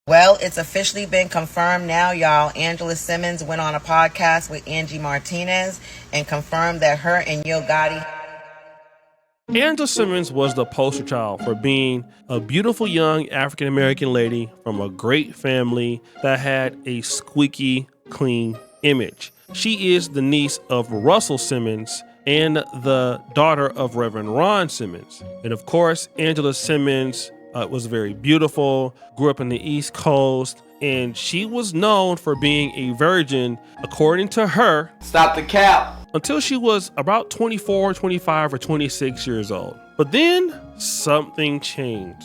Well, it's officially been confirmed now, y'all. Angela Simmons went on a podcast with Angie Martinez and confirmed that her and Yo Gotti. Angela Simmons was the poster child for being a beautiful young African-American lady from a great family that had a squeaky clean image. She is the niece of Russell Simmons and the daughter of Reverend Ron Simmons. And of course, Angela Simmons was very beautiful, grew up in the East Coast, and she was known for being a virgin, according to her. Stop the cap. Until she was about 24, 25, or 26 years old. But then something changed.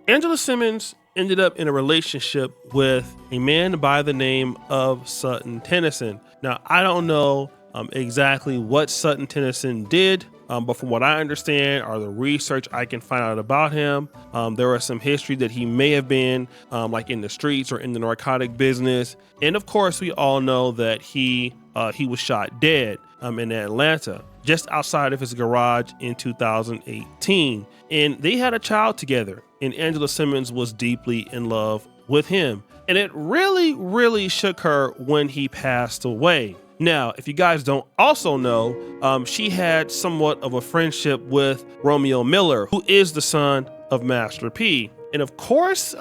Angela Simmons ended up in a relationship with a man by the name of Sutton Tennyson. Now, I don't know exactly what Sutton Tennyson did, but from what I understand or the research I can find out about him, there was some history that he may have been like in the streets or in the narcotic business. And of course, we all know that he was shot dead in Atlanta, just outside of his garage in 2018. And they had a child together, and Angela Simmons was deeply in love with him. And it really, really shook her when he passed away. Now, if you guys don't also know, she had somewhat of a friendship with Romeo Miller, who is the son of Master P. And of course,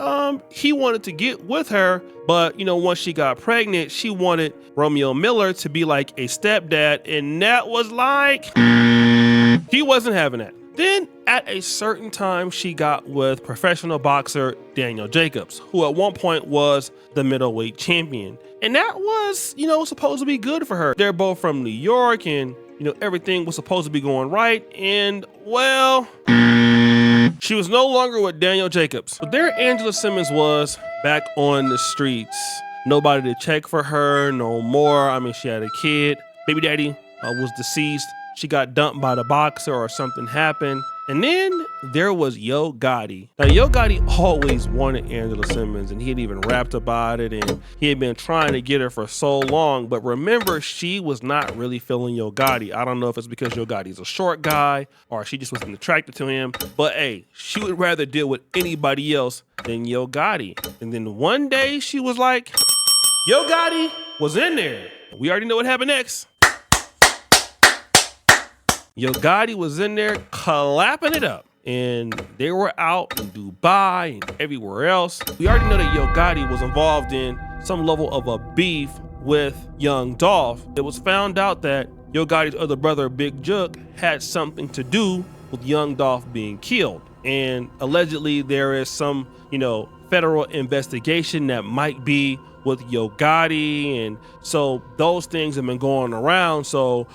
he wanted to get with her, but once she got pregnant, she wanted Romeo Miller to be like a stepdad, and that was like, he wasn't having that. Then at a certain time, she got with professional boxer Daniel Jacobs, who at one point was the middleweight champion. And that was, supposed to be good for her. They're both from New York, and, everything was supposed to be going right. And, well, she was no longer with Daniel Jacobs. But there Angela Simmons was back on the streets. Nobody to check for her no more. I mean, she had a kid. Baby daddy was deceased. She got dumped by the boxer or something happened. And then there was Yo Gotti. Now, Yo Gotti always wanted Angela Simmons, and he had even rapped about it, and he had been trying to get her for so long. But remember, she was not really feeling Yo Gotti. I don't know if it's because Yo Gotti's a short guy or she just wasn't attracted to him. But hey, she would rather deal with anybody else than Yo Gotti. And then one day she was like, Yo Gotti was in there. We already know what happened next. Yo Gotti was in there clapping it up, and they were out in Dubai and everywhere else. We already know that Yo Gotti was involved in some level of a beef with Young Dolph. It was found out that Yo Gotti's other brother, Big Jook, had something to do with Young Dolph being killed. And allegedly there is some, federal investigation that might be with Yo Gotti, and so those things have been going around. So,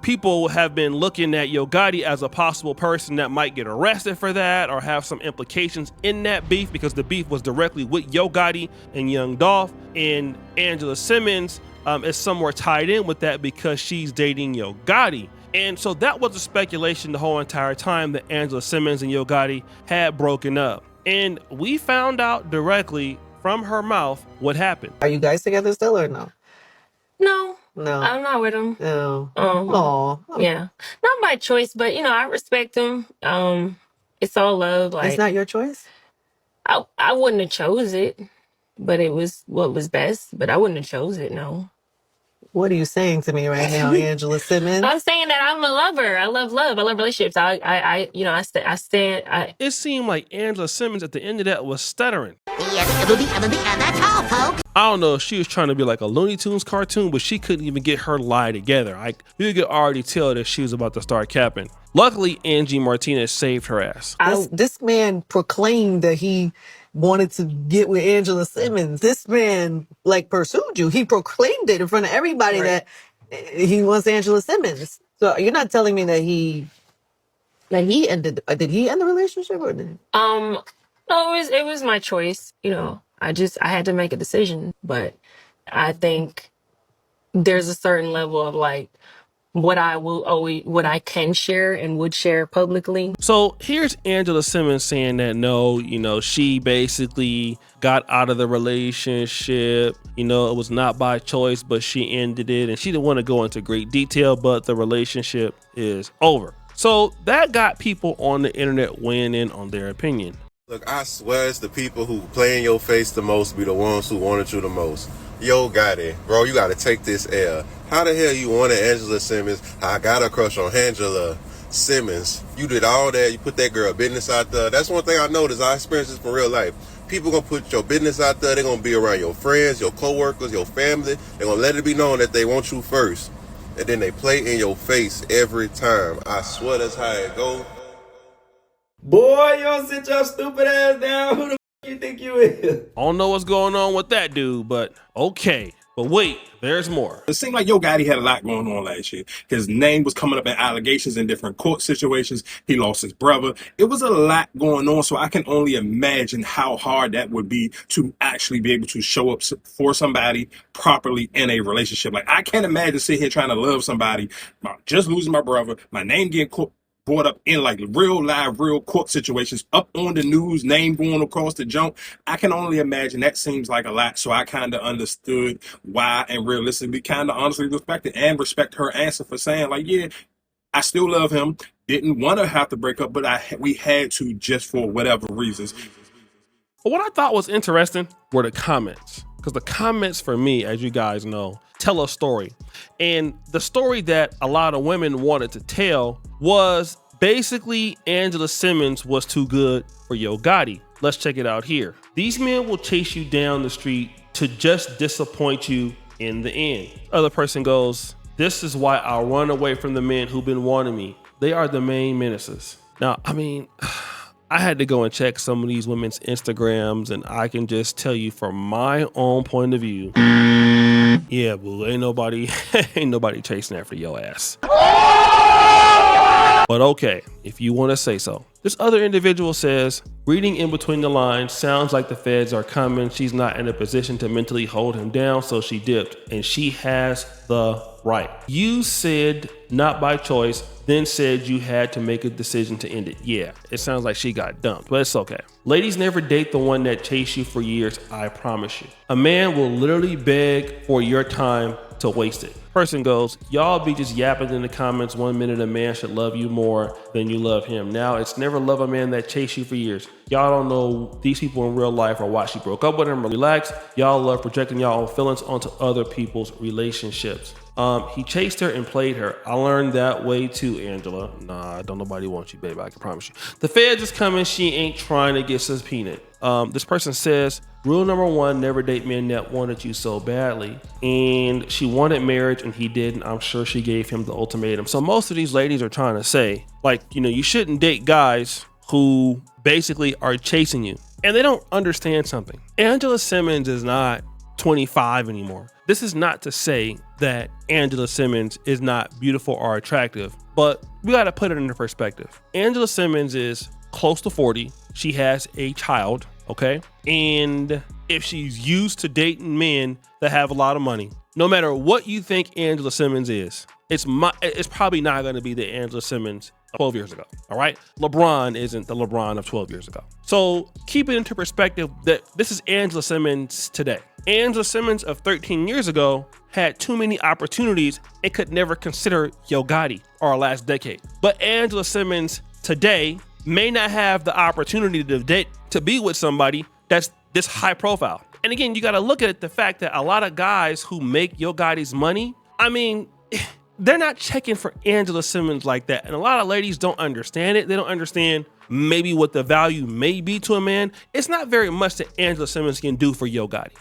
people have been looking at Yo Gotti as a possible person that might get arrested for that or have some implications in that beef, because the beef was directly with Yo Gotti and Young Dolph, and Angela Simmons is somewhere tied in with that because she's dating Yo Gotti. And so that was the speculation the whole entire time, that Angela Simmons and Yo Gotti had broken up. And we found out directly from her mouth what happened. Are you guys together still or no? No. No. I'm not with him. No. Yeah. Not by choice, but I respect him. It's all love. Like, it's not your choice? I wouldn't have chose it, but it was what was best. But I wouldn't have chose it, no. What are you saying to me right now, Angela Simmons? I'm saying that I'm a lover. I love love. I love relationships. I stand. It seemed like Angela Simmons at the end of that was stuttering. That's all, folks. I don't know if she was trying to be like a Looney Tunes cartoon, but she couldn't even get her lie together. You could already tell that she was about to start capping. Luckily, Angie Martinez saved her ass. This man proclaimed that he wanted to get with Angela Simmons. This man pursued you. He proclaimed it in front of everybody that he wants Angela Simmons. So you're not telling me that he ended? Did he end the relationship or did he? No, it was my choice. I had to make a decision, but I think there's a certain level of what I can share and would share publicly. So here's Angela Simmons saying that no, she basically got out of the relationship. It was not by choice, but she ended it, and she didn't want to go into great detail, but the relationship is over. So that got people on the internet weighing in on their opinion. Look, I swear it's the people who play in your face the most be the ones who wanted you the most. Yo Gotti, bro, you gotta take this L. How the hell you wanted Angela Simmons? I got a crush on Angela Simmons. You did all that, you put that girl business out there. That's one thing I noticed, I experienced this from real life. People gonna put your business out there, they're gonna be around your friends, your co-workers, your family. They're gonna let it be known that they want you first. And then they play in your face every time. I swear that's how it goes. Boy, you don't sit your stupid ass down. Who the you think you is? I don't know what's going on with that dude, but okay. But wait, there's more. It seemed like Yo Gotti had a lot going on last year. His name was coming up in allegations in different court situations. He lost his brother. It was a lot going on, so I can only imagine how hard that would be to actually be able to show up for somebody properly in a relationship. Like, I can't imagine sitting here trying to love somebody, just losing my brother, my name getting brought up in like real live, real court situations, up on the news, name going across the jump. I can only imagine that seems like a lot. So I kind of understood why, and realistically kind of honestly respect her answer for saying like, yeah, I still love him. Didn't want to have to break up, but we had to just for whatever reasons. But what I thought was interesting were the comments. Because the comments for me, as you guys know, tell a story. And the story that a lot of women wanted to tell was basically Angela Simmons was too good for Yo Gotti. Let's check it out here. These men will chase you down the street to just disappoint you in the end. Other person goes, this is why I'll run away from the men who've been wanting me. They are the main menaces. Now, I mean, I had to go and check some of these women's Instagrams, and I can just tell you from my own point of view, yeah, boo, ain't nobody chasing after your ass. But okay, if you want to say so. This other individual says, reading in between the lines, sounds like the feds are coming. She's not in a position to mentally hold him down, so she dipped, and she has the right. You said not by choice, then said you had to make a decision to end it. Yeah, it sounds like she got dumped, but it's okay. Ladies never date the one that chased you for years, I promise you. A man will literally beg for your time to waste it. Person goes, y'all be just yapping in the comments. 1 minute a man should love you more than you love him. Now it's never love a man that chased you for years. Y'all don't know these people in real life or why she broke up with him. Relax. Y'all love projecting y'all own feelings onto other people's relationships. He chased her and played her. I learned that way too, Angela. Nah, don't nobody want you, baby. I can promise you. The feds is coming. She ain't trying to get subpoenaed. This person says, rule number 1, never date men that wanted you so badly. And she wanted marriage and he didn't. I'm sure she gave him the ultimatum. So most of these ladies are trying to say, like, you shouldn't date guys who basically are chasing you. And they don't understand something. Angela Simmons is not 25 anymore. This is not to say that Angela Simmons is not beautiful or attractive, but we got to put it into perspective. Angela Simmons is close to 40. She has a child, okay? And if she's used to dating men that have a lot of money, no matter what you think Angela Simmons is, it's probably not going to be the Angela Simmons 12 years ago, all right? LeBron isn't the LeBron of 12 years ago. So keep it into perspective that this is Angela Simmons today. Angela Simmons of 13 years ago had too many opportunities and could never consider Yo Gotti or last decade. But Angela Simmons today may not have the opportunity to date, to be with somebody that's this high profile. And again, you got to look at the fact that a lot of guys who make Yo Gotti's money, I mean, they're not checking for Angela Simmons like that. And a lot of ladies don't understand it. They don't understand maybe what the value may be to a man. It's not very much that Angela Simmons can do for Yo Gotti.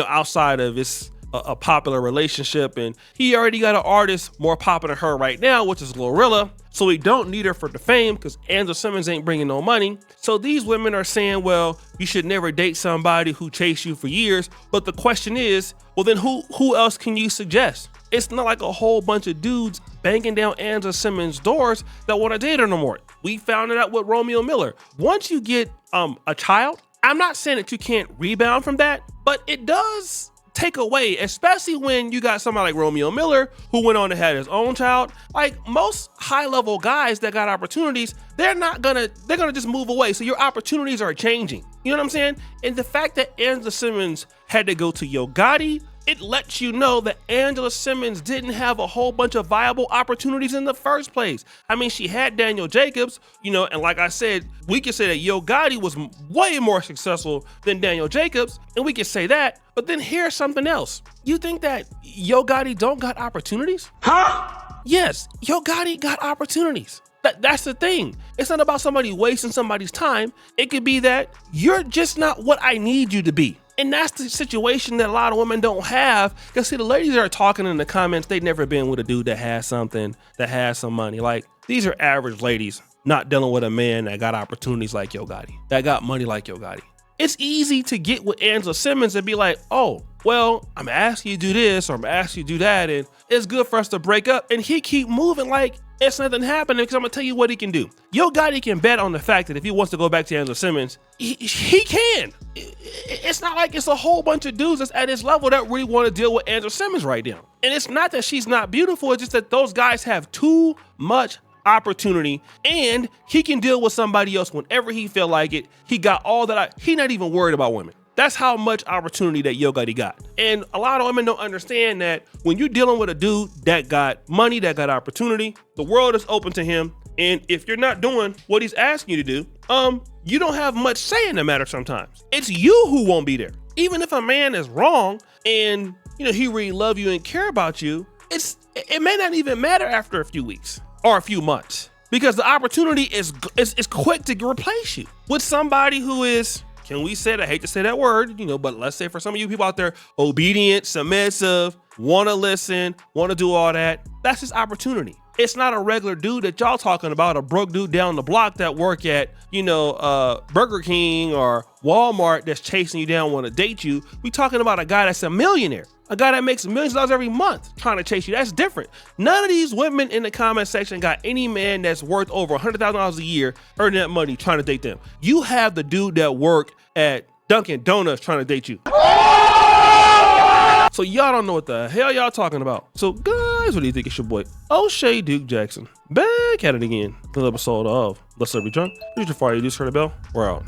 Outside of it's a popular relationship, and he already got an artist more popular than her right now, which is Glorilla. So we don't need her for the fame because Angela Simmons ain't bringing no money. So these women are saying, well, you should never date somebody who chased you for years. But the question is, well, then who else can you suggest? It's not like a whole bunch of dudes banging down Angela Simmons' doors that want to date her no more. We found it out with Romeo Miller. Once you get a child, I'm not saying that you can't rebound from that, but it does take away, especially when you got somebody like Romeo Miller who went on and had his own child. Like most high-level guys that got opportunities, they're gonna just move away. So your opportunities are changing. You know what I'm saying? And the fact that Angela Simmons had to go to Yo Gotti it lets you know that Angela Simmons didn't have a whole bunch of viable opportunities in the first place. I mean, she had Daniel Jacobs, and like I said, we could say that Yo Gotti was way more successful than Daniel Jacobs, and we could say that, but then here's something else. You think that Yo Gotti don't got opportunities? Huh? Yes, Yo Gotti got opportunities. That's the thing. It's not about somebody wasting somebody's time. It could be that you're just not what I need you to be. And that's the situation that a lot of women don't have. Because see, the ladies that are talking in the comments, they've never been with a dude that has something, that has some money. Like, these are average ladies not dealing with a man that got opportunities like Yo Gotti, that got money like Yo Gotti. It's easy to get with Angela Simmons and be like, oh, well, I'm asking you to do this or I'm asking you to do that, and it's good for us to break up. And he keep moving like it's nothing happening, because I'm gonna tell you what he can do. Yo Gotti can bet on the fact that if he wants to go back to Angela Simmons, he can. It's not like it's a whole bunch of dudes that's at his level that really want to deal with Angela Simmons right now. And it's not that she's not beautiful, it's just that those guys have too much opportunity, and he can deal with somebody else whenever he feel like it. He got all that. He not even worried about women. That's how much opportunity that Yo Gotti got. And a lot of women don't understand that when you're dealing with a dude that got money, that got opportunity, the world is open to him. And if you're not doing what he's asking you to do, you don't have much say in the matter sometimes. It's you who won't be there. Even if a man is wrong and he really love you and care about you, it may not even matter after a few weeks or a few months, because the opportunity is quick to replace you with somebody who is, can we say it? I hate to say that word, but let's say for some of you people out there, obedient, submissive, want to listen, want to do all that. That's his opportunity. It's not a regular dude that y'all talking about, a broke dude down the block that work at, Burger King or Walmart that's chasing you down, want to date you. We talking about a guy that's a millionaire, a guy that makes millions of dollars every month trying to chase you. That's different. None of these women in the comment section got any man that's worth over $100,000 a year earning that money trying to date them. You have the dude that work at Dunkin' Donuts trying to date you. So y'all don't know what the hell y'all talking about. So guys, what do you think? It's your boy O'Shea Duke Jackson back at it again. Another episode of Let's Be Drunk. Here's your fire. You just heard the bell. We're out.